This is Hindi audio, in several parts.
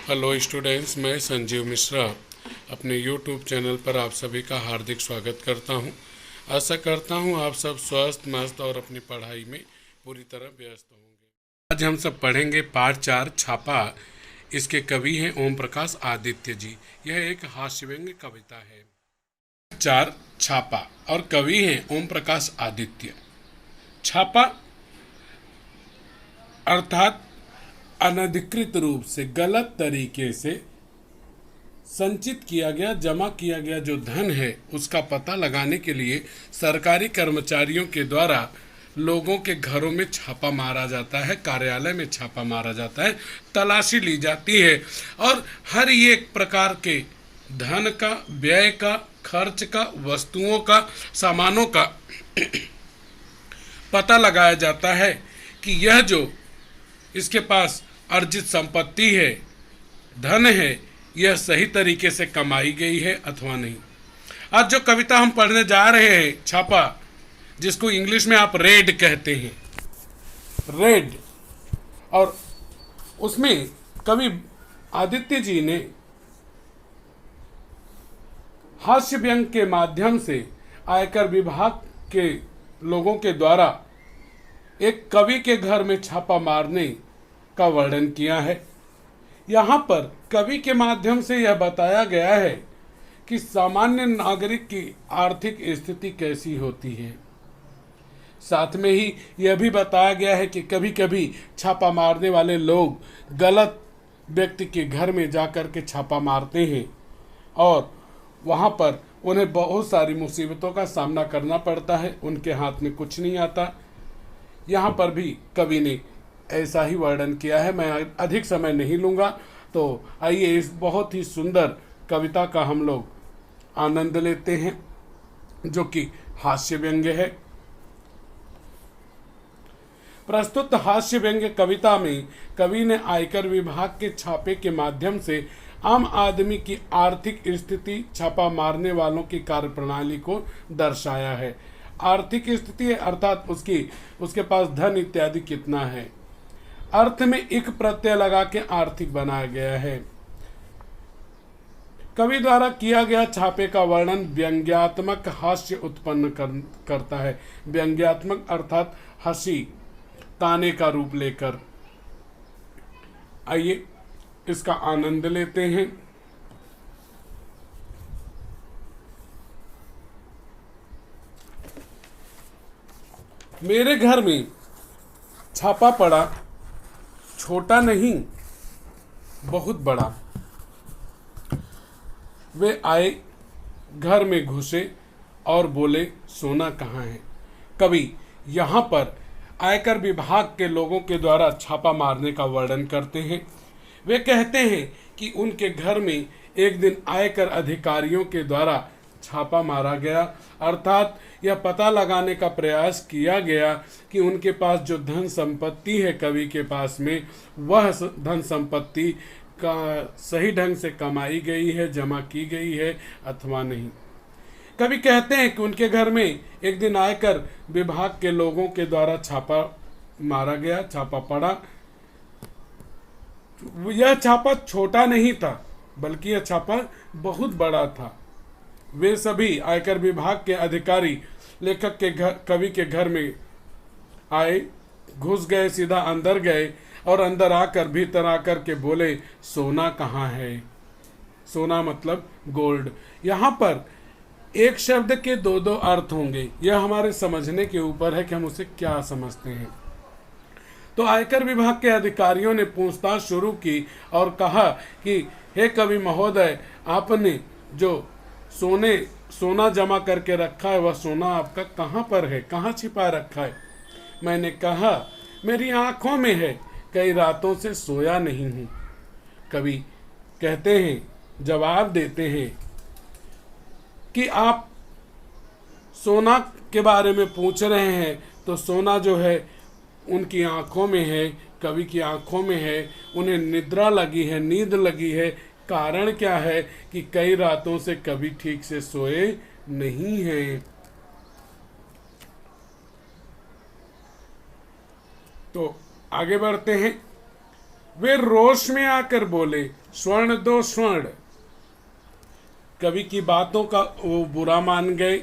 हेलो स्टूडेंट्स, मैं संजीव मिश्रा अपने यूट्यूब चैनल पर आप सभी का हार्दिक स्वागत करता हूं। आशा करता हूं आप सब स्वस्थ मस्त और अपनी पढ़ाई में पूरी तरह व्यस्त होंगे। आज हम सब पढ़ेंगे पाठ 4 छापा। इसके कवि हैं ओम प्रकाश आदित्य जी। यह एक हास्यव्यंग्य कविता है। 4 छापा और कवि हैं ओम प्रकाश आदित्य। छापा अर्थात अनधिकृत रूप से गलत तरीके से संचित किया गया, जमा किया गया जो धन है उसका पता लगाने के लिए सरकारी कर्मचारियों के द्वारा लोगों के घरों में छापा मारा जाता है, कार्यालय में छापा मारा जाता है, तलाशी ली जाती है और हर एक प्रकार के धन का, व्यय का, खर्च का, वस्तुओं का, सामानों का पता लगाया जाता है कि यह जो इसके पास अर्जित संपत्ति है, धन है, यह सही तरीके से कमाई गई है अथवा नहीं। आज जो कविता हम पढ़ने जा रहे हैं, छापा, जिसको इंग्लिश में आप रेड कहते हैं, रेड, और उसमें कवि आदित्य जी ने हास्य व्यंग के माध्यम से आयकर विभाग के लोगों के द्वारा एक कवि के घर में छापा मारने का वर्णन किया है। यहाँ पर कवि के माध्यम से यह बताया गया है कि सामान्य नागरिक की आर्थिक स्थिति कैसी होती है। साथ में ही यह भी बताया गया है कि कभी कभी छापा मारने वाले लोग गलत व्यक्ति के घर में जाकर के छापा मारते हैं और वहाँ पर उन्हें बहुत सारी मुसीबतों का सामना करना पड़ता है, उनके हाथ में कुछ नहीं आता। यहाँ पर भी कवि ने ऐसा ही वर्णन किया है। मैं अधिक समय नहीं लूँगा, तो आइए इस बहुत ही सुंदर कविता का हम लोग आनंद लेते हैं, जो कि हास्य व्यंग्य है। प्रस्तुत हास्य व्यंग्य कविता में कवि ने आयकर विभाग के छापे के माध्यम से आम आदमी की आर्थिक स्थिति, छापा मारने वालों की कार्यप्रणाली को दर्शाया है। आर्थिक स्थिति अर्थात उसके पास धन इत्यादि कितना है। अर्थ में एक प्रत्यय लगा के आर्थिक बनाया गया है। कवि द्वारा किया गया छापे का वर्णन व्यंग्यात्मक हास्य उत्पन्न करता है। व्यंग्यात्मक अर्थात हंसी, ताने का रूप लेकर। आइए इसका आनंद लेते हैं। मेरे घर में छापा पड़ा, छोटा नहीं बहुत बड़ा। वे आए, घर में घुसे और बोले, सोना कहाँ है। कवि यहाँ पर आयकर विभाग के लोगों के द्वारा छापा मारने का वर्णन करते हैं। वे कहते हैं कि उनके घर में एक दिन आयकर अधिकारियों के द्वारा छापा मारा गया, अर्थात यह पता लगाने का प्रयास किया गया कि उनके पास जो धन संपत्ति है कवि के पास में, वह धन संपत्ति का सही ढंग से कमाई गई है, जमा की गई है अथवा नहीं। कवि कहते हैं कि उनके घर में एक दिन आयकर विभाग के लोगों के द्वारा छापा मारा गया, छापा पड़ा। यह छापा छोटा नहीं था, बल्कि यह छापा बहुत बड़ा था। वे सभी आयकर विभाग के अधिकारी लेखक के घर, कवि के घर में आए, घुस गए, सीधा अंदर गए और अंदर आकर, भीतर आकर के बोले, सोना कहाँ है। सोना मतलब गोल्ड। यहाँ पर एक शब्द के दो दो अर्थ होंगे, यह हमारे समझने के ऊपर है कि हम उसे क्या समझते हैं। तो आयकर विभाग के अधिकारियों ने पूछताछ शुरू की और कहा कि हे कवि महोदय, आपने जो सोना जमा करके रखा है, वह सोना आपका कहाँ पर है, कहाँ छिपा रखा है। मैंने कहा, मेरी आंखों में है, कई रातों से सोया नहीं हूँ। कवि कहते हैं, जवाब देते हैं कि आप सोना के बारे में पूछ रहे हैं, तो सोना जो है उनकी आंखों में है, कवि की आंखों में है। उन्हें निद्रा लगी है, नींद लगी है। कारण क्या है कि कई रातों से कवि ठीक से सोए नहीं हैं। तो आगे बढ़ते हैं। वे रोष में आकर बोले, स्वर्ण दो स्वर्ण। कवि की बातों का वो बुरा मान गए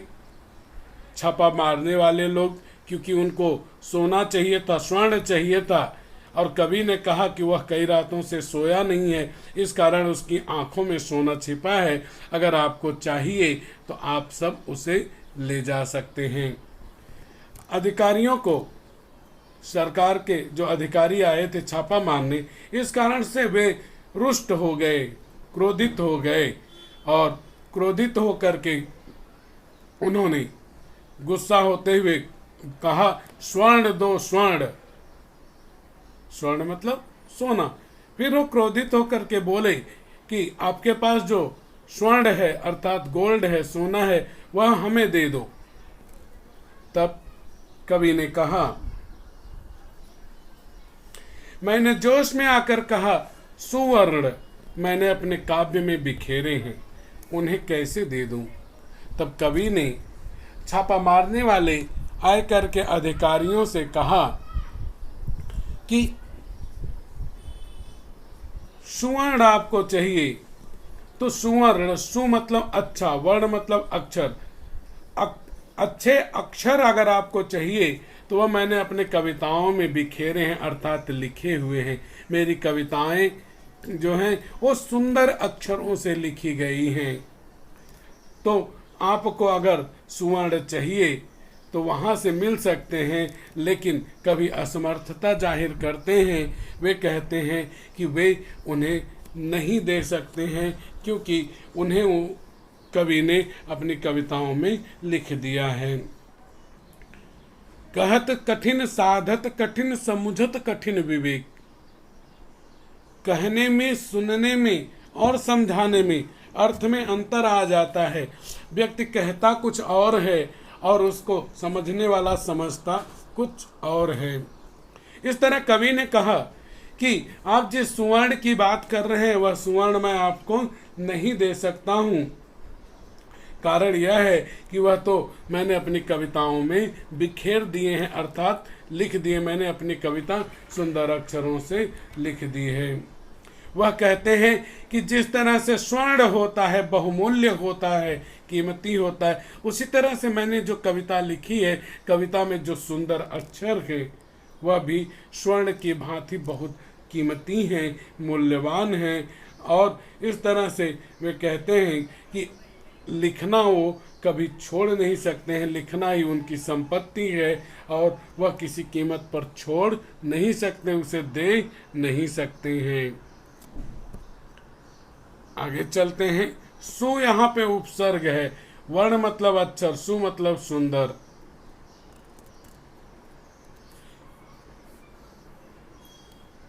छापा मारने वाले लोग, क्योंकि उनको सोना चाहिए था, स्वर्ण चाहिए था। और कवि ने कहा कि वह कई रातों से सोया नहीं है, इस कारण उसकी आंखों में सोना छिपा है। अगर आपको चाहिए तो आप सब उसे ले जा सकते हैं। अधिकारियों को, सरकार के जो अधिकारी आए थे छापा मारने, इस कारण से वे रुष्ट हो गए, क्रोधित हो गए। और क्रोधित होकर के उन्होंने गुस्सा होते हुए कहा, स्वर्ण दो स्वर्ण। स्वर्ण मतलब सोना। फिर वो क्रोधित होकर के बोले कि आपके पास जो स्वर्ण है अर्थात गोल्ड है, सोना है, वह हमें दे दो। तब कवि ने कहा, मैंने जोश में आकर कहा, सुवर्ण मैंने अपने काव्य में बिखेरे हैं, उन्हें कैसे दे दूं। तब कवि ने छापा मारने वाले आयकर के अधिकारियों से कहा कि सुवर्ण आपको चाहिए तो सुवर्ण, सु मतलब अच्छा, वर्ण मतलब अक्षर, अच्छे अक्षर अगर आपको चाहिए तो वह मैंने अपने कविताओं में बिखेरे हैं अर्थात लिखे हुए हैं। मेरी कविताएं जो हैं वो सुंदर अक्षरों से लिखी गई हैं। तो आपको अगर सुवर्ण चाहिए तो वहाँ से मिल सकते हैं, लेकिन कभी असमर्थता जाहिर करते हैं। वे कहते हैं कि वे उन्हें नहीं दे सकते हैं, क्योंकि उन्हें वो कवि ने अपनी कविताओं में लिख दिया है। कहत कठिन साधत कठिन समुझत कठिन विवेक। कहने में, सुनने में और समझाने में अर्थ में अंतर आ जाता है। व्यक्ति कहता कुछ और है और उसको समझने वाला समझता कुछ और है। इस तरह कवि ने कहा कि आप जिस सुवर्ण की बात कर रहे हैं वह सुवर्ण मैं आपको नहीं दे सकता हूँ। कारण यह है कि वह तो मैंने अपनी कविताओं में बिखेर दिए हैं अर्थात लिख दिए। मैंने अपनी कविता सुंदर अक्षरों से लिख दी है। वह कहते हैं कि जिस तरह से स्वर्ण होता है, बहुमूल्य होता है, कीमती होता है, उसी तरह से मैंने जो कविता लिखी है, कविता में जो सुंदर अक्षर है वह भी स्वर्ण की भांति बहुत कीमती हैं, मूल्यवान हैं। और इस तरह से वे कहते हैं कि लिखना वो कभी छोड़ नहीं सकते हैं, लिखना ही उनकी संपत्ति है और वह किसी कीमत पर छोड़ नहीं सकते, उसे दे नहीं सकते हैं। आगे चलते हैं। सु यहाँ पे उपसर्ग है, वर्ण मतलब अक्षर, सु मतलब सुंदर।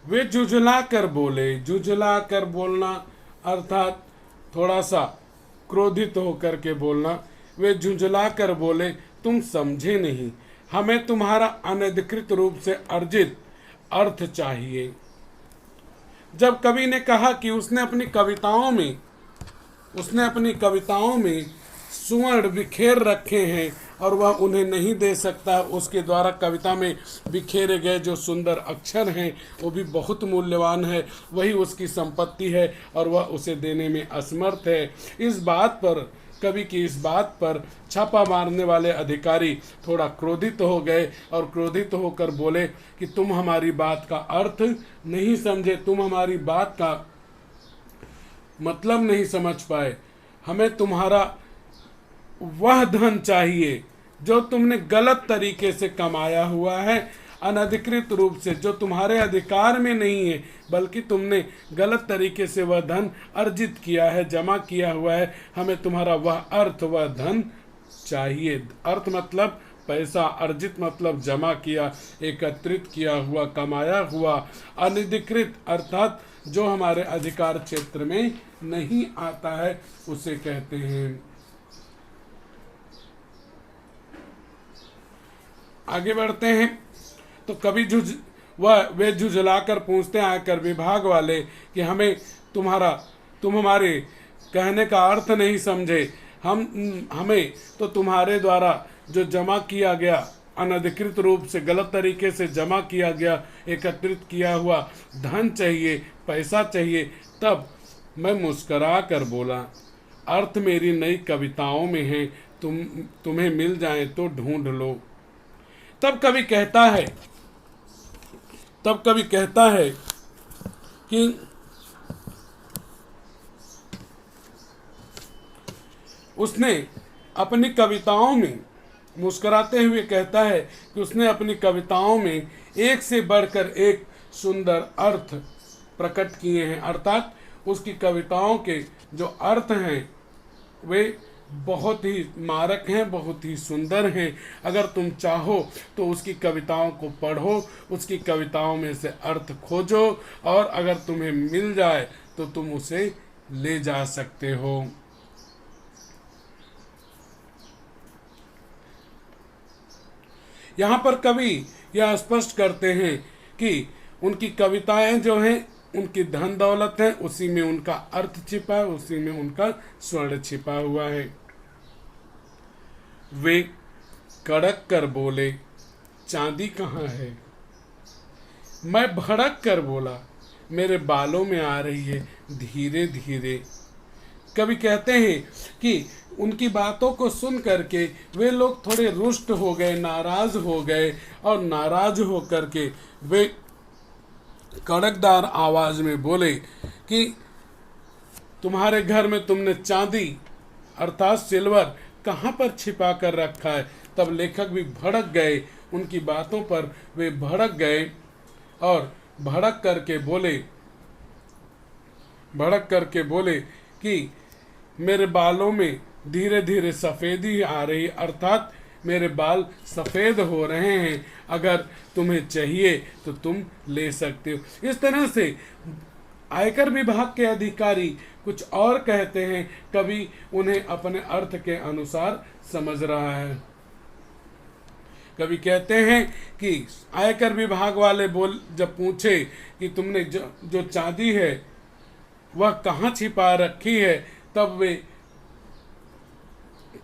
वे झुझला कर बोले, झुझला कर बोलना अर्थात थोड़ा सा क्रोधित होकर के बोलना। वे झुंझला कर बोले, तुम समझे नहीं, हमें तुम्हारा अनधिकृत रूप से अर्जित अर्थ चाहिए। जब कवि ने कहा कि उसने अपनी कविताओं में सुवर्ण बिखेर रखे हैं और वह उन्हें नहीं दे सकता, उसके द्वारा कविता में बिखेरे गए जो सुंदर अक्षर हैं वो भी बहुत मूल्यवान है, वही उसकी संपत्ति है और वह उसे देने में असमर्थ है। इस बात पर, कवि की इस बात पर छापा मारने वाले अधिकारी थोड़ा क्रोधित हो गए और क्रोधित होकर बोले कि तुम हमारी बात का अर्थ नहीं समझे, तुम हमारी बात का मतलब नहीं समझ पाए। हमें तुम्हारा वह धन चाहिए जो तुमने गलत तरीके से कमाया हुआ है, अनधिकृत रूप से, जो तुम्हारे अधिकार में नहीं है, बल्कि तुमने गलत तरीके से वह धन अर्जित किया है, जमा किया हुआ है। हमें तुम्हारा वह अर्थ, वह धन चाहिए। अर्थ मतलब पैसा, अर्जित मतलब जमा किया, एकत्रित किया हुआ, कमाया हुआ। अनधिकृत अर्थात जो हमारे अधिकार क्षेत्र में नहीं आता है उसे कहते हैं। आगे बढ़ते हैं तो कभी वे झुझलाकर पूछते हैं आकर विभाग वाले कि तुम हमारे कहने का अर्थ नहीं समझे। हमें तो तुम्हारे द्वारा जो जमा किया गया अनधिकृत रूप से गलत तरीके से जमा किया गया एकत्रित किया हुआ धन चाहिए, पैसा चाहिए। तब मैं मुस्करा कर बोला, अर्थ मेरी नई कविताओं में है, तुम्हें मिल जाए तो ढूंढ लो। तब कवि कहता है कि उसने अपनी कविताओं में, मुस्कुराते हुए कहता है कि उसने अपनी कविताओं में एक से बढ़कर एक सुंदर अर्थ प्रकट किए हैं। अर्थात उसकी कविताओं के जो अर्थ हैं वे बहुत ही मारक हैं, बहुत ही सुंदर हैं। अगर तुम चाहो तो उसकी कविताओं को पढ़ो, उसकी कविताओं में से अर्थ खोजो, और अगर तुम्हें मिल जाए तो तुम उसे ले जा सकते हो। यहाँ पर कवि यह स्पष्ट करते हैं कि उनकी कविताएं जो हैं उनकी धन दौलत है, उसी में उनका अर्थ छिपा है, उसी में उनका स्वर्ण छिपा हुआ है। वे कड़क कर बोले, चांदी कहाँ है? मैं भड़क कर बोला, मेरे बालों में आ रही है धीरे धीरे। कवि कहते हैं कि उनकी बातों को सुन करके वे लोग थोड़े रुष्ट हो गए, नाराज हो गए, और नाराज हो करके वे कड़कदार आवाज में बोले कि तुम्हारे घर में तुमने चांदी अर्थात सिल्वर कहाँ पर छिपा कर रखा है? तब लेखक भी भड़क गए, उनकी बातों पर वे भड़क गए और भड़क करके बोले कि मेरे बालों में धीरे धीरे सफ़ेदी आ रही, अर्थात मेरे बाल सफ़ेद हो रहे हैं, अगर तुम्हें चाहिए तो तुम ले सकते हो। इस तरह से आयकर विभाग के अधिकारी कुछ और कहते हैं, कवि उन्हें अपने अर्थ के अनुसार समझ रहा है। कवि कहते हैं कि आयकर विभाग वाले जब पूछे कि तुमने जो चांदी है वह कहाँ छिपा रखी है, तब वे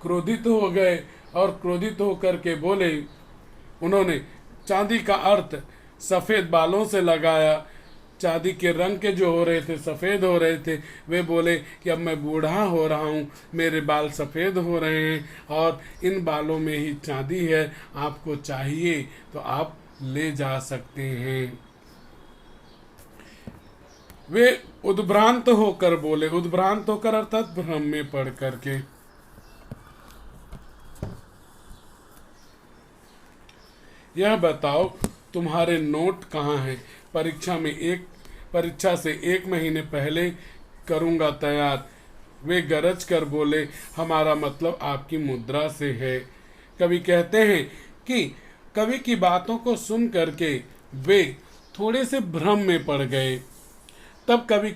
क्रोधित हो गए और क्रोधित होकर के बोले, उन्होंने चांदी का अर्थ सफ़ेद बालों से लगाया। चांदी के रंग के जो हो रहे थे, सफ़ेद हो रहे थे, वे बोले कि अब मैं बूढ़ा हो रहा हूँ, मेरे बाल सफ़ेद हो रहे हैं और इन बालों में ही चांदी है, आपको चाहिए तो आप ले जा सकते हैं। वे उद्भ्रांत होकर बोले, उद्भ्रांत होकर अर्थात भ्रम में पड़ करके। यह बताओ तुम्हारे नोट कहाँ हैं? परीक्षा से 1 महीने पहले करूँगा तैयार। वे गरज कर बोले, हमारा मतलब आपकी मुद्रा से है। कवि कहते हैं कि कवि की बातों को सुन करके वे थोड़े से भ्रम में पड़ गए। तब कवि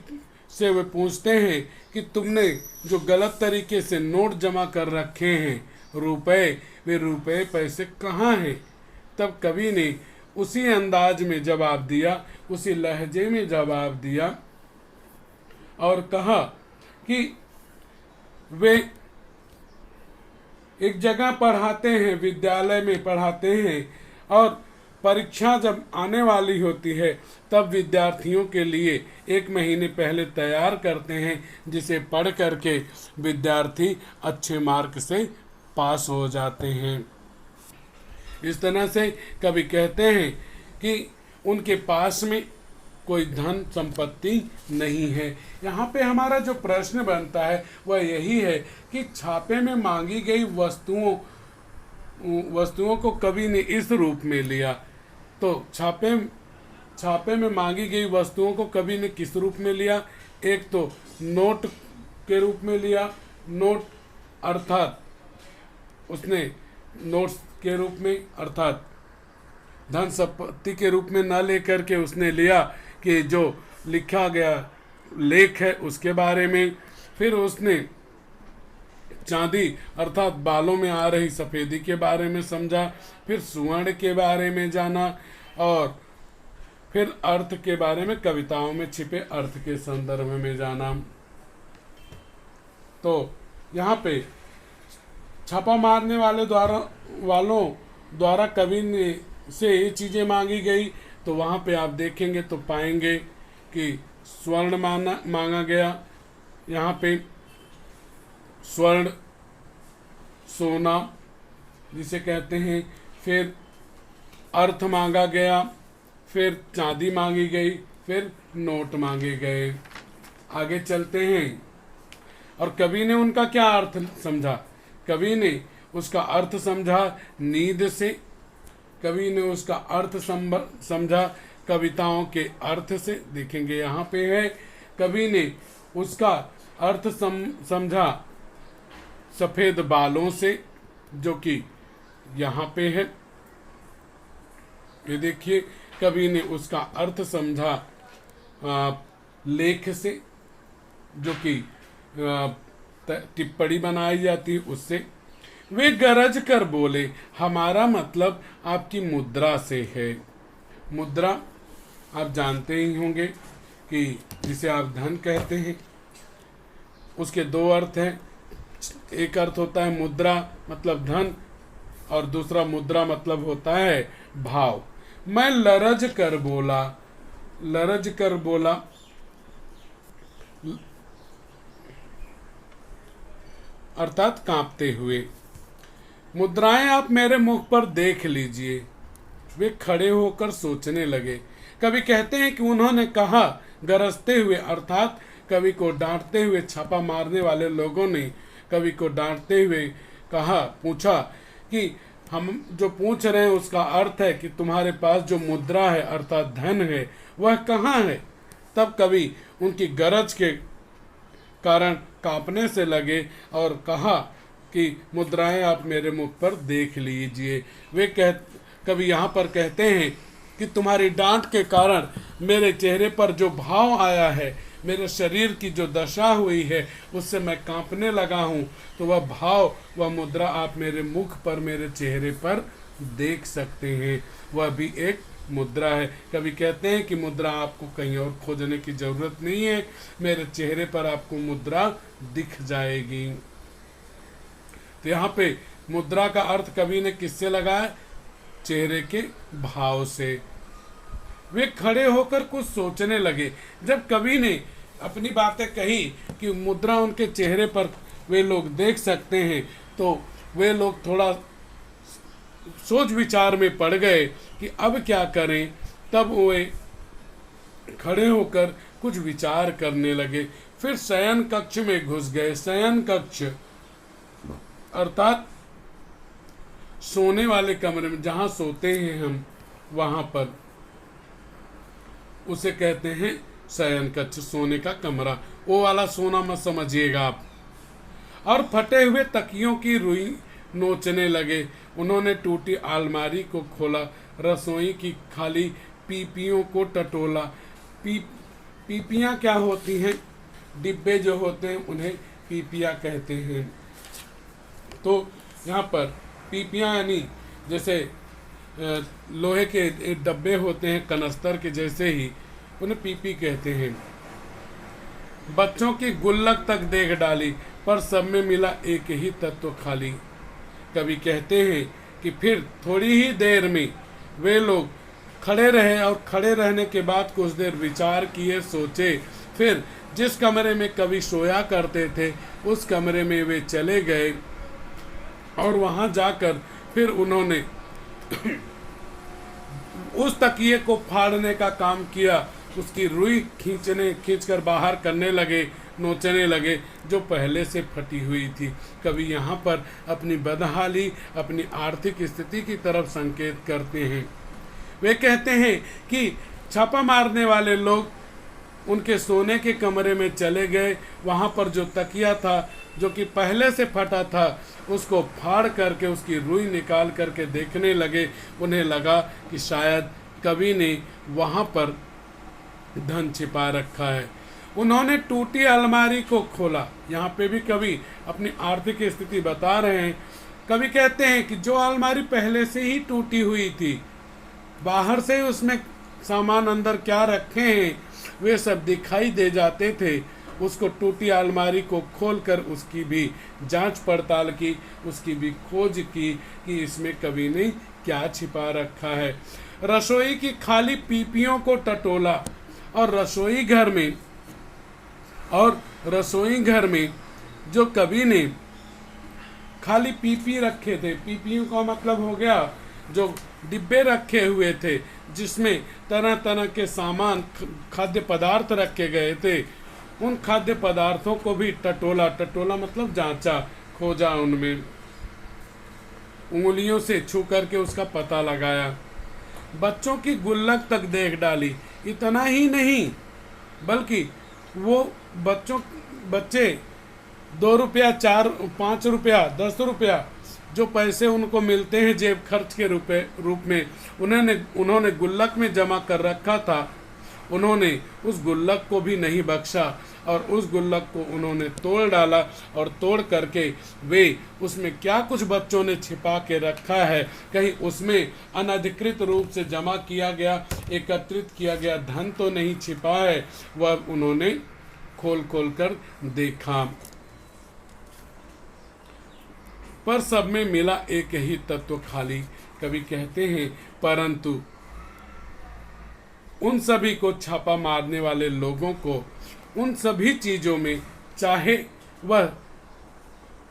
से वे पूछते हैं कि तुमने जो गलत तरीके से नोट जमा कर रखे हैं, रुपए, वे रुपए पैसे कहाँ हैं? तब कवि ने उसी अंदाज में जवाब दिया, उसी लहजे में जवाब दिया और कहा कि वे एक जगह पढ़ाते हैं, विद्यालय में पढ़ाते हैं, और परीक्षा जब आने वाली होती है तब विद्यार्थियों के लिए 1 महीने पहले तैयार करते हैं, जिसे पढ़ करके विद्यार्थी अच्छे मार्क से पास हो जाते हैं। इस तरह से कवि कहते हैं कि उनके पास में कोई धन संपत्ति नहीं है। यहाँ पे हमारा जो प्रश्न बनता है वह यही है कि छापे में मांगी गई वस्तुओं को कवि ने इस रूप में लिया, तो छापे में मांगी गई वस्तुओं को कवि ने किस रूप में लिया? एक तो नोट के रूप में लिया, नोट अर्थात उसने नोट्स के रूप में अर्थात धन संपत्ति के रूप में न लेकर के उसने लिया कि जो लिखा गया लेख है उसके बारे में। फिर उसने चांदी अर्थात बालों में आ रही सफ़ेदी के बारे में समझा, फिर सुवर्ण के बारे में जाना, और फिर अर्थ के बारे में, कविताओं में छिपे अर्थ के संदर्भ में जाना। तो यहाँ पे छापा मारने वालों द्वारा कवि ने से ये चीज़ें मांगी गई, तो वहाँ पे आप देखेंगे तो पाएंगे कि स्वर्ण मांगा गया, यहाँ पे स्वर्ण सोना जिसे कहते हैं, फिर अर्थ मांगा गया, फिर चांदी मांगी गई, फिर नोट मांगे गए। आगे चलते हैं, और कवि ने उनका क्या अर्थ समझा? कवि ने उसका अर्थ समझा नींद से, कवि ने उसका अर्थ समझा कविताओं के अर्थ से। देखेंगे यहाँ पे है, कवि ने उसका अर्थ समझा सफेद बालों से, जो कि यहाँ पे है। ये देखिए, कवि ने उसका अर्थ समझा लेख से, जो कि टिप्पणी बनाई जाती है उससे। वे गरज कर बोले, हमारा मतलब आपकी मुद्रा से है। मुद्रा आप जानते ही होंगे कि जिसे आप धन कहते हैं, उसके दो अर्थ हैं। एक अर्थ होता है मुद्रा मतलब धन, और दूसरा मुद्रा मतलब होता है भाव। मैं लरज कर बोला, लरज कर बोला अर्थात कांपते हुए। मुद्राएं आप मेरे मुख पर देख लीजिए। वे खड़े होकर सोचने लगे। कवि कहते हैं कि उन्होंने कहा, गरजते हुए, अर्थात कवि को डांटते हुए। छापा मारने वाले लोगों ने कवि को डांटते हुए कहा, पूछा कि हम जो पूछ रहे हैं उसका अर्थ है कि तुम्हारे पास जो मुद्रा है अर्थात धन है वह कहाँ है? तब कवि उनकी गरज के कारण कांपने से लगे और कहा कि मुद्राएं आप मेरे मुख पर देख लीजिए। वे कवि यहाँ पर कहते हैं कि तुम्हारी डांट के कारण मेरे चेहरे पर जो भाव आया है, मेरे शरीर की जो दशा हुई है, उससे मैं कांपने लगा हूँ। तो वह भाव, वह मुद्रा आप मेरे मुख पर, मेरे चेहरे पर देख सकते हैं। वह भी एक मुद्रा है। कभी कहते हैं कि मुद्रा आपको कहीं और खोजने की जरूरत नहीं है, मेरे चेहरे पर आपको मुद्रा दिख जाएगी। तो यहाँ पे मुद्रा का अर्थ कवि ने किससे लगाया? चेहरे के भाव से। वे खड़े होकर कुछ सोचने लगे। जब कवि ने अपनी बातें कही कि मुद्रा उनके चेहरे पर वे लोग देख सकते हैं, तो वे लोग थोड़ा सोच विचार में पड़ गए कि अब क्या करें। तब वे खड़े होकर कुछ विचार करने लगे। फिर शयन कक्ष में घुस गए। शयन कक्ष अर्थात सोने वाले कमरे में, जहां सोते हैं हम, वहां पर उसे कहते हैं शयन कक्ष, सोने का कमरा। वो वाला सोना मत समझिएगा आप। और फटे हुए तकियों की रुई नोचने लगे। उन्होंने टूटी अलमारी को खोला, रसोई की खाली पीपियों को टटोला। पीपियाँ क्या होती हैं? डिब्बे जो होते हैं उन्हें पीपियाँ कहते हैं। तो यहाँ पर पीपियाँ यानी जैसे लोहे के डब्बे होते हैं कनस्तर के जैसे ही, उन्हें पीपी कहते हैं। बच्चों की गुल्लक तक देख डाली, पर सब में मिला एक ही तत्व खाली। कवि कहते हैं कि फिर थोड़ी ही देर में वे लोग खड़े रहे, और खड़े रहने के बाद कुछ देर विचार किए, सोचे। फिर जिस कमरे में कवि सोया करते थे उस कमरे में वे चले गए, और वहां जाकर फिर उन्होंने उस तकिए को फाड़ने का काम किया। उसकी रुई खींचकर बाहर करने लगे, नोचने लगे, जो पहले से फटी हुई थी। कवि यहाँ पर अपनी बदहाली, अपनी आर्थिक स्थिति की तरफ संकेत करते हैं। वे कहते हैं कि छापा मारने वाले लोग उनके सोने के कमरे में चले गए। वहाँ पर जो तकिया था, जो कि पहले से फटा था, उसको फाड़ करके उसकी रुई निकाल करके देखने लगे। उन्हें लगा कि शायद कवि ने वहाँ पर धन छिपा रखा है। उन्होंने टूटी अलमारी को खोला। यहाँ पे भी कवि अपनी आर्थिक स्थिति बता रहे हैं। कवि कहते हैं कि जो अलमारी पहले से ही टूटी हुई थी, बाहर से ही उसमें सामान अंदर क्या रखे हैं वे सब दिखाई दे जाते थे। उसको टूटी अलमारी को खोलकर उसकी भी जांच पड़ताल की, उसकी भी खोज की कि इसमें कवि ने क्या छिपा रखा है। रसोई की खाली पीपियों को टटोला, और रसोई घर में जो कवि ने खाली पीपी रखे थे, पीपियों का मतलब हो गया जो डिब्बे रखे हुए थे जिसमें तरह तरह के सामान, खाद्य पदार्थ रखे गए थे, उन खाद्य पदार्थों को भी टटोला, टटोला मतलब जांचा, खोजा, उनमें उंगलियों से छू करके उसका पता लगाया। बच्चों की गुल्लक तक देख डाली। इतना ही नहीं बल्कि वो बच्चे 2 रुपया, 4, 5 रुपया, 10 रुपया जो पैसे उनको मिलते हैं जेब खर्च के रूप में उन्होंने गुल्लक में जमा कर रखा था, उन्होंने उस गुल्लक को भी नहीं बख्शा और उस गुल्लक को उन्होंने तोड़ डाला। और तोड़ करके वे उसमें क्या कुछ बच्चों ने छिपा के रखा है, कहीं उसमें अनधिकृत रूप से जमा किया गया, एकत्रित किया गया धन तो नहीं छिपा है, वह उन्होंने खोल खोल कर देखा। पर सब में मिला एक ही तत्व खाली। कवि कहते हैं परंतु उन सभी को छापा मारने वाले लोगों को उन सभी चीजों में, चाहे वह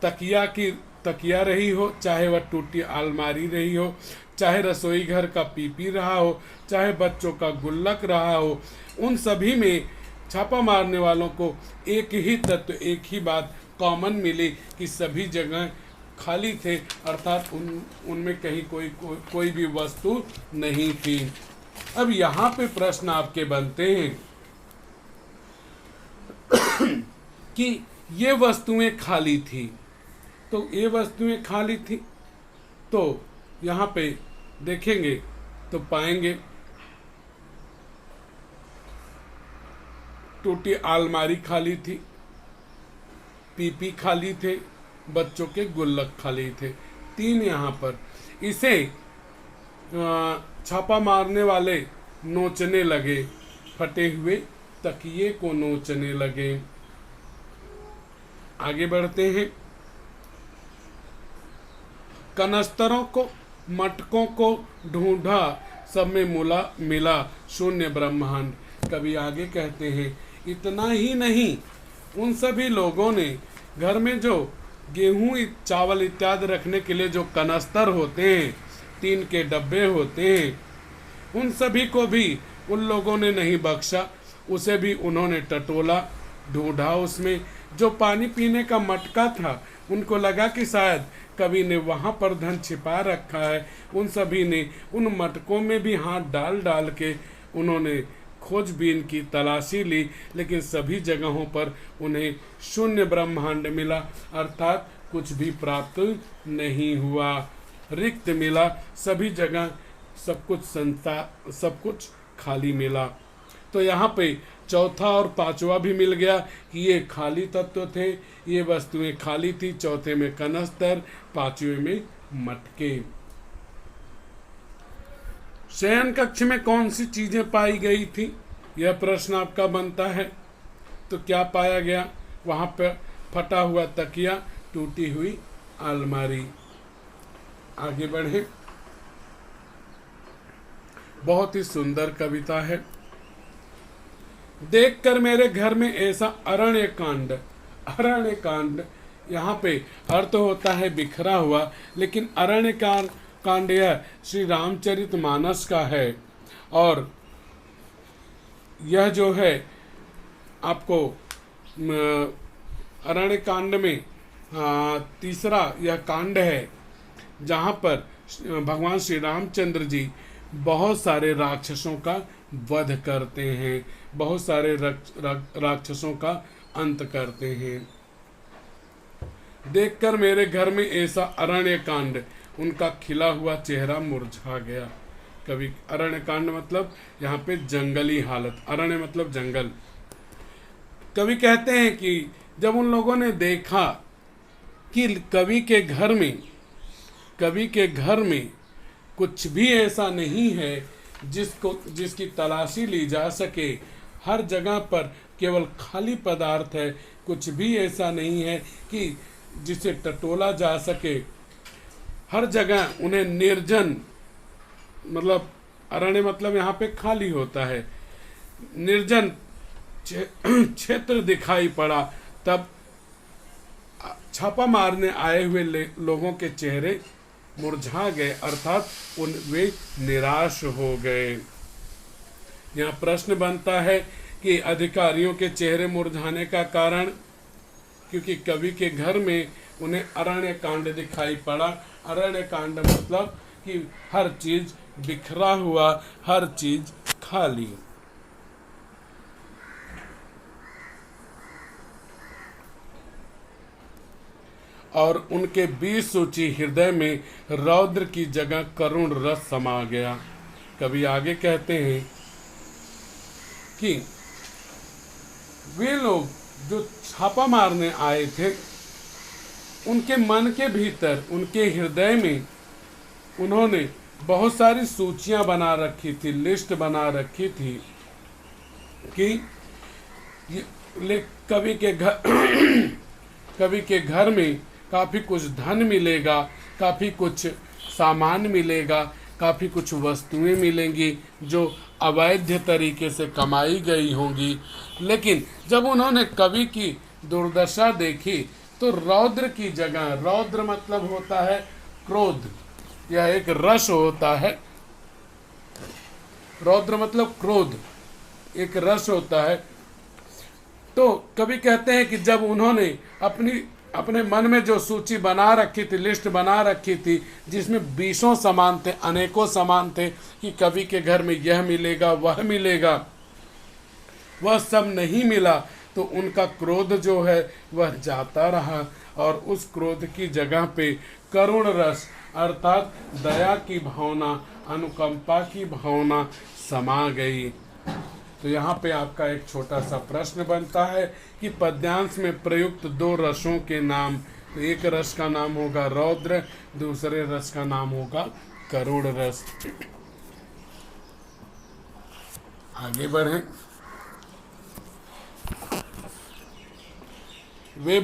तकिया रही हो, चाहे वह टूटी अलमारी रही हो, चाहे रसोई घर का पीपी रहा हो, चाहे बच्चों का गुल्लक रहा हो, उन सभी में छापा मारने वालों को एक ही तत्व, एक ही बात कॉमन मिली कि सभी जगह खाली थे, अर्थात उनमें कहीं कोई भी वस्तु नहीं थी। अब यहाँ पे प्रश्न आपके बनते हैं कि ये वस्तुएं खाली थी, तो ये वस्तुएं खाली थी तो यहाँ पे देखेंगे तो पाएंगे टूटी अलमारी खाली थी, पीपी खाली थे, बच्चों के गुल्लक खाली थे। 3 यहाँ पर। इसे छापा मारने वाले नोचने लगे, फटे हुए तकिए को नोचने लगे। आगे बढ़ते हैं। कनस्तरों को, मटकों को ढूंढा, सब में मिला शून्य ब्रह्मांड। कभी आगे कहते हैं इतना ही नहीं, उन सभी लोगों ने घर में जो गेहूं, चावल इत्यादि रखने के लिए जो कनस्तर होते हैं, टीन के डब्बे होते हैं, उन सभी को भी उन लोगों ने नहीं बख्शा, उसे भी उन्होंने टटोला, ढूंढा। उसमें जो पानी पीने का मटका था, उनको लगा कि शायद कवि ने वहाँ पर धन छिपा रखा है, उन सभी ने उन मटकों में भी हाथ डाल डाल के उन्होंने खोजबीन की, तलाशी ली, लेकिन सभी जगहों पर उन्हें शून्य ब्रह्मांड मिला, अर्थात कुछ भी प्राप्त नहीं हुआ, रिक्त मिला। सभी जगह सब कुछ खाली मिला। तो यहाँ पे चौथा और पांचवा भी मिल गया कि ये खाली तत्व थे, ये वस्तुएं खाली थी। चौथे में कनस्तर, पांचवे में मटके। शयन कक्ष में कौन सी चीजें पाई गई थी, यह प्रश्न आपका बनता है। तो क्या पाया गया वहां पर? फटा हुआ तकिया, टूटी हुई अलमारी। आगे बढ़े। बहुत ही सुंदर कविता है। देखकर मेरे घर में ऐसा अरण्य कांड। अरण्य कांड यहाँ पे अर्थ होता है बिखरा हुआ, लेकिन अरण्य कांड यह श्री रामचरितमानस का है। और यह जो है आपको अरण्य कांड में तीसरा यह कांड है जहाँ पर भगवान श्री रामचंद्र जी बहुत सारे राक्षसों का वध करते हैं, बहुत सारे राक्षसों का अंत करते हैं। देखकर मेरे घर में ऐसा अरण्य कांड, उनका खिला हुआ चेहरा मुरझा गया। कवि अरण्य कांड मतलब यहाँ पे जंगली हालत, अरण्य मतलब जंगल। कवि कहते हैं कि जब उन लोगों ने देखा कि कवि के घर में कुछ भी ऐसा नहीं है जिसकी तलाशी ली जा सके, हर जगह पर केवल खाली पदार्थ है, कुछ भी ऐसा नहीं है कि जिसे टटोला जा सके, हर जगह उन्हें निर्जन मतलब अरण्य मतलब यहाँ पे खाली होता है, निर्जन क्षेत्र दिखाई पड़ा। तब छापा मारने आए हुए लोगों के चेहरे मुरझा गए, अर्थात वे निराश हो गए। यहाँ प्रश्न बनता है कि अधिकारियों के चेहरे मुरझाने का कारण, क्योंकि कवि के घर में उन्हें अरण्य कांड दिखाई पड़ा। अरण्य कांड मतलब कि हर चीज बिखरा हुआ, हर चीज खाली। और उनके बीच सोची हृदय में रौद्र की जगह करुण रस समा गया। कवि आगे कहते हैं कि वे लोग जो छापा मारने आए थे, उनके मन के भीतर, उनके हृदय में उन्होंने बहुत सारी सूचियां बना रखी थी, लिस्ट बना रखी थी कि कवि के घर में काफी कुछ धन मिलेगा, काफी कुछ सामान मिलेगा, काफी कुछ वस्तुएं मिलेंगी जो अवैध तरीके से कमाई गई होंगी। लेकिन जब उन्होंने कवि की दुर्दशा देखी तो रौद्र की जगह, रौद्र मतलब होता है क्रोध, यह एक रस होता है। रौद्र मतलब क्रोध, एक रस होता है। तो कवि कहते हैं कि जब उन्होंने अपने मन में जो सूची बना रखी थी, लिस्ट बना रखी थी, जिसमें 20 सामान थे, अनेकों सामान थे कि कवि के घर में यह मिलेगा, वह मिलेगा, वह सब नहीं मिला, तो उनका क्रोध जो है वह जाता रहा और उस क्रोध की जगह पे करुण रस अर्थात दया की भावना, अनुकंपा की भावना समा गई। तो यहाँ पे आपका एक छोटा सा प्रश्न बनता है कि पद्यांश में प्रयुक्त 2 रसों के नाम, तो एक रस का नाम होगा रौद्र, दूसरे रस का नाम होगा करुण रस। आगे बढ़ें। वे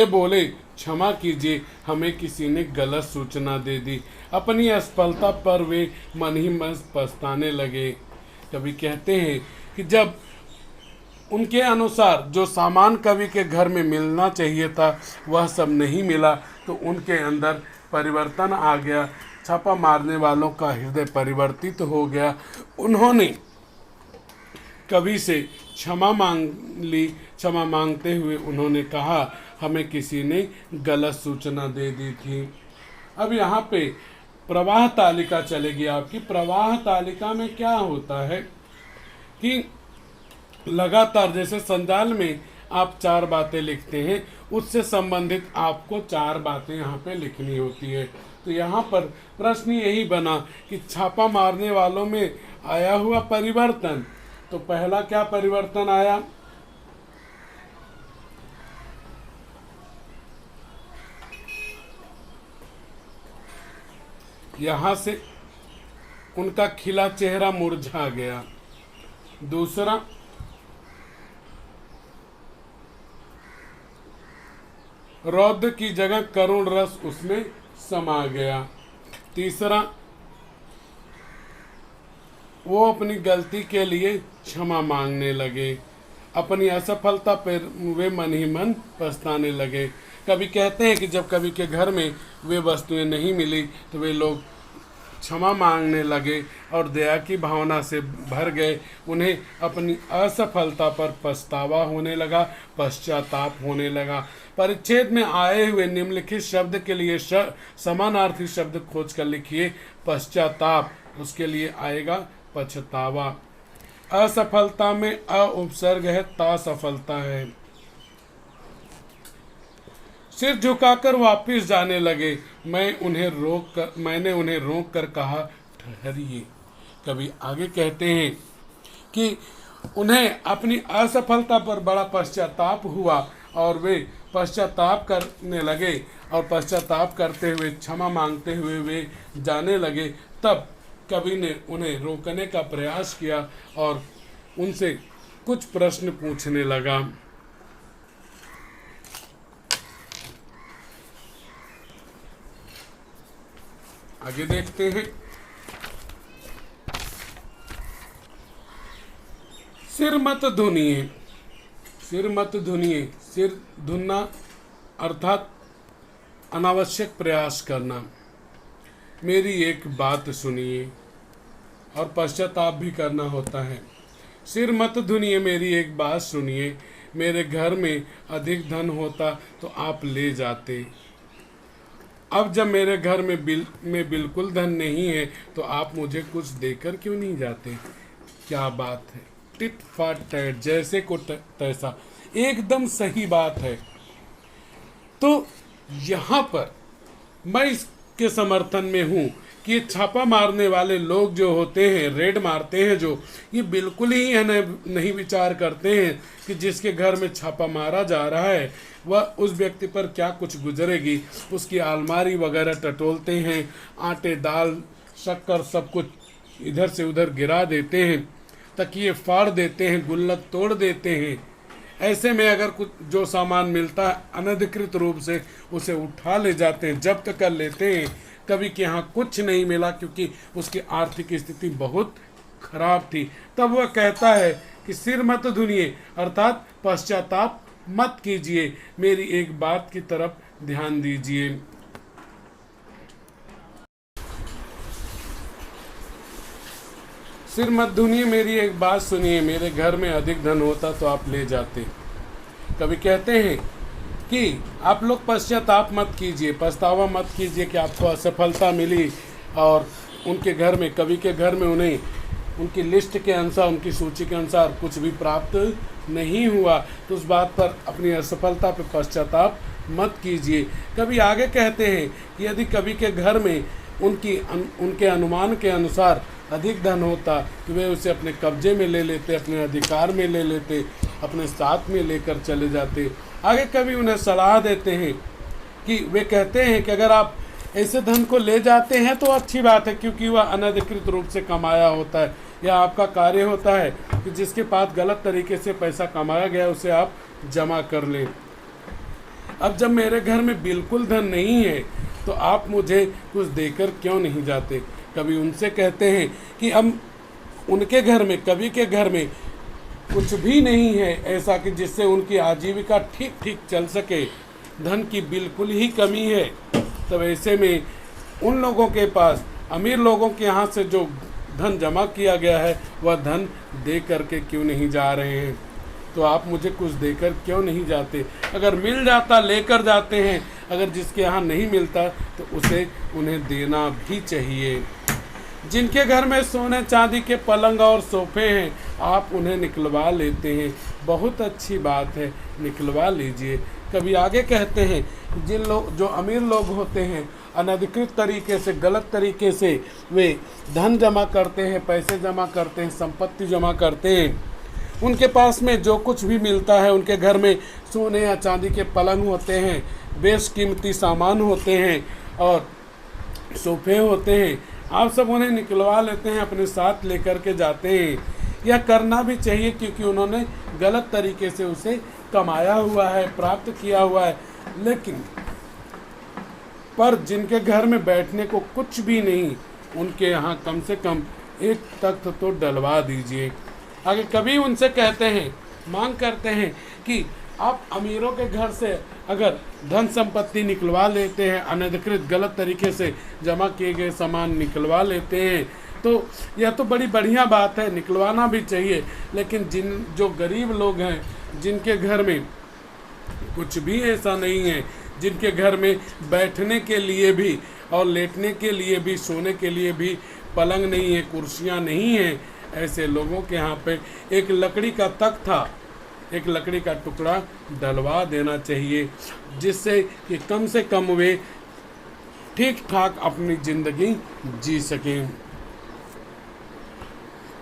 बोले क्षमा कीजिए, हमें किसी ने गलत सूचना दे दी। अपनी असफलता पर वे मन ही मन पछताने लगे। कवि कहते हैं कि जब उनके अनुसार जो सामान कवि के घर में मिलना चाहिए था वह सब नहीं मिला, तो उनके अंदर परिवर्तन आ गया। छापा मारने वालों का हृदय परिवर्तित हो गया। उन्होंने कवि से क्षमा मांग ली। क्षमा मांगते हुए उन्होंने कहा, हमें किसी ने गलत सूचना दे दी थी। अब यहाँ पे प्रवाह तालिका चलेगी आपकी। प्रवाह तालिका में क्या होता है कि लगातार, जैसे संजाल में आप 4 बातें लिखते हैं, उससे संबंधित आपको 4 बातें यहाँ पे लिखनी होती है। तो यहाँ पर प्रश्न यही बना कि छापा मारने वालों में आया हुआ परिवर्तन। तो पहला क्या परिवर्तन आया? यहाँ से उनका खिला चेहरा मुरझा गया। दूसरा, रौद्र की जगह करुण रस उसमें समा गया। तीसरा, वो अपनी गलती के लिए क्षमा मांगने लगे। अपनी असफलता पर वे मन ही मन पछताने लगे। कवि कहते हैं कि जब कवि के घर में वे वस्तुएं नहीं मिली तो वे लोग क्षमा मांगने लगे और दया की भावना से भर गए। उन्हें अपनी असफलता पर पछतावा होने लगा, पश्चाताप होने लगा। परिच्छेद में आए हुए निम्नलिखित शब्द के लिए समानार्थी शब्द खोज कर लिखिए। पश्चाताप, उसके लिए आएगा पछतावा। असफलता में अ उपसर्ग है, ता सफलता है। सिर झुकाकर वापिस जाने लगे। मैंने उन्हें रोक कर कहा, ठहरिए। कवि आगे कहते हैं कि उन्हें अपनी असफलता पर बड़ा पश्चाताप हुआ और वे पश्चाताप करने लगे और पश्चाताप करते हुए, क्षमा मांगते हुए वे जाने लगे। तब कवि ने उन्हें रोकने का प्रयास किया और उनसे कुछ प्रश्न पूछने लगा। आगे देखते हैं। सिर मत धुनिए, सिर मत धुनिए, सिर धुनना अर्थात अनावश्यक प्रयास करना। मेरी एक बात सुनिए, और पश्चाताप भी करना होता है। सिर मत धुनिए, मेरी एक बात सुनिए, मेरे घर में अधिक धन होता तो आप ले जाते। अब जब मेरे घर में बिल्कुल धन नहीं है तो आप मुझे कुछ देकर क्यों नहीं जाते? क्या बात है, टिट फॉर टैट, जैसे को तैसा, एकदम सही बात है। तो यहाँ पर मैं इसके समर्थन में हूँ कि ये छापा मारने वाले लोग जो होते हैं, रेड मारते हैं जो, ये बिल्कुल ही है नहीं विचार करते हैं कि जिसके घर में छापा मारा जा रहा है वह उस व्यक्ति पर क्या कुछ गुजरेगी। उसकी अलमारी वगैरह टटोलते हैं, आटे दाल शक्कर सब कुछ इधर से उधर गिरा देते हैं, तकिए फाड़ देते हैं, गुल्लक तोड़ देते हैं। ऐसे में अगर कुछ जो सामान मिलता है अनधिकृत रूप से उसे उठा ले जाते हैं, जब्त कर लेते हैं। कभी के यहाँ कुछ नहीं मिला क्योंकि उसकी आर्थिक स्थिति बहुत खराब थी। तब वह कहता है कि सिर मत धुनिए अर्थात पश्चाताप मत कीजिए, मेरी एक बात की तरफ ध्यान दीजिए। सिर मत धुनिए, मेरी एक बात सुनिए, मेरे घर में अधिक धन होता तो आप ले जाते। कभी कहते हैं कि आप लोग पश्चाताप मत कीजिए, पछतावा मत कीजिए कि आपको असफलता मिली और उनके घर में, कवि के घर में उन्हें उनकी लिस्ट के अनुसार, उनकी सूची के अनुसार कुछ भी प्राप्त नहीं हुआ, तो उस बात पर, अपनी असफलता पर पश्चाताप मत कीजिए। कभी आगे कहते हैं कि यदि कवि के घर में उनके अनुमान के अनुसार अधिक धन होता तो वे उसे अपने कब्जे में ले लेते, अपने अधिकार में ले लेते, अपने साथ में लेकर चले जाते। आगे कभी उन्हें सलाह देते हैं कि वे कहते हैं कि अगर आप ऐसे धन को ले जाते हैं तो अच्छी बात है, क्योंकि वह अनधिकृत रूप से कमाया होता है। यह आपका कार्य होता है कि जिसके पास गलत तरीके से पैसा कमाया गया उसे आप जमा कर लें। अब जब मेरे घर में बिल्कुल धन नहीं है तो आप मुझे कुछ देकर क्यों नहीं जाते? कभी उनसे कहते हैं कि हम उनके घर में, कवि के घर में कुछ भी नहीं है ऐसा कि जिससे उनकी आजीविका ठीक ठीक चल सके, धन की बिल्कुल ही कमी है। तब ऐसे में उन लोगों के पास, अमीर लोगों के यहाँ से जो धन जमा किया गया है वह धन दे करके क्यों नहीं जा रहे हैं? तो आप मुझे कुछ देकर क्यों नहीं जाते? अगर मिल जाता लेकर जाते हैं, अगर जिसके यहाँ नहीं मिलता तो उसे उन्हें देना भी चाहिए। जिनके घर में सोने चांदी के पलंग और सोफे हैं आप उन्हें निकलवा लेते हैं, बहुत अच्छी बात है, निकलवा लीजिए। कभी आगे कहते हैं जो अमीर लोग होते हैं अनधिकृत तरीके से, गलत तरीके से वे धन जमा करते हैं, पैसे जमा करते हैं, संपत्ति जमा करते हैं। उनके पास में जो कुछ भी मिलता है, उनके घर में सोने या चांदी के पलंग होते हैं, बेशकीमती सामान होते हैं और सोफे होते हैं, आप सब उन्हें निकलवा लेते हैं, अपने साथ लेकर के जाते हैं। यह करना भी चाहिए क्योंकि उन्होंने गलत तरीके से उसे कमाया हुआ है, प्राप्त किया हुआ है। लेकिन पर जिनके घर में बैठने को कुछ भी नहीं, उनके यहाँ कम से कम एक तख्त तो डलवा दीजिए। आगे कभी उनसे कहते हैं, मांग करते हैं कि आप अमीरों के घर से अगर धन संपत्ति निकलवा लेते हैं, अनधिकृत गलत तरीके से जमा किए गए सामान निकलवा लेते हैं, तो यह तो बड़ी बढ़िया बात है, निकलवाना भी चाहिए। लेकिन जो गरीब लोग हैं, जिनके घर में कुछ भी ऐसा नहीं है, जिनके घर में बैठने के लिए भी और लेटने के लिए भी, सोने के लिए भी पलंग नहीं है, कुर्सियाँ नहीं हैं, ऐसे लोगों के यहाँ पे एक लकड़ी का तख्ता, एक लकड़ी का टुकड़ा डलवा देना चाहिए, जिससे कि कम से कम वे ठीक ठाक अपनी ज़िंदगी जी सकें।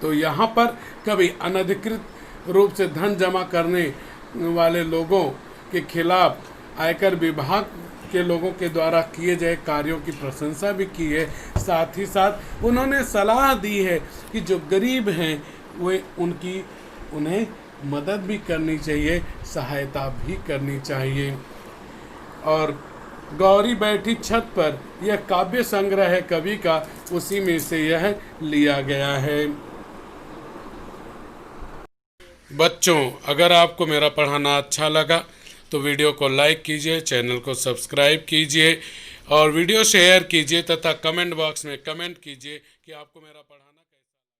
तो यहाँ पर कभी अनधिकृत रूप से धन जमा करने वाले लोगों के खिलाफ आयकर विभाग के लोगों के द्वारा किए गए कार्यों की प्रशंसा भी की है। साथ ही साथ उन्होंने सलाह दी है कि जो गरीब हैं वे उन्हें मदद भी करनी चाहिए, सहायता भी करनी चाहिए। और गौरी बैठी छत पर, यह काव्य संग्रह है कवि का, उसी में से यह लिया गया है। बच्चों, अगर आपको मेरा पढ़ाना अच्छा लगा तो वीडियो को लाइक कीजिए, चैनल को सब्सक्राइब कीजिए और वीडियो शेयर कीजिए तथा कमेंट बॉक्स में कमेंट कीजिए कि आपको मेरा पढ़ाना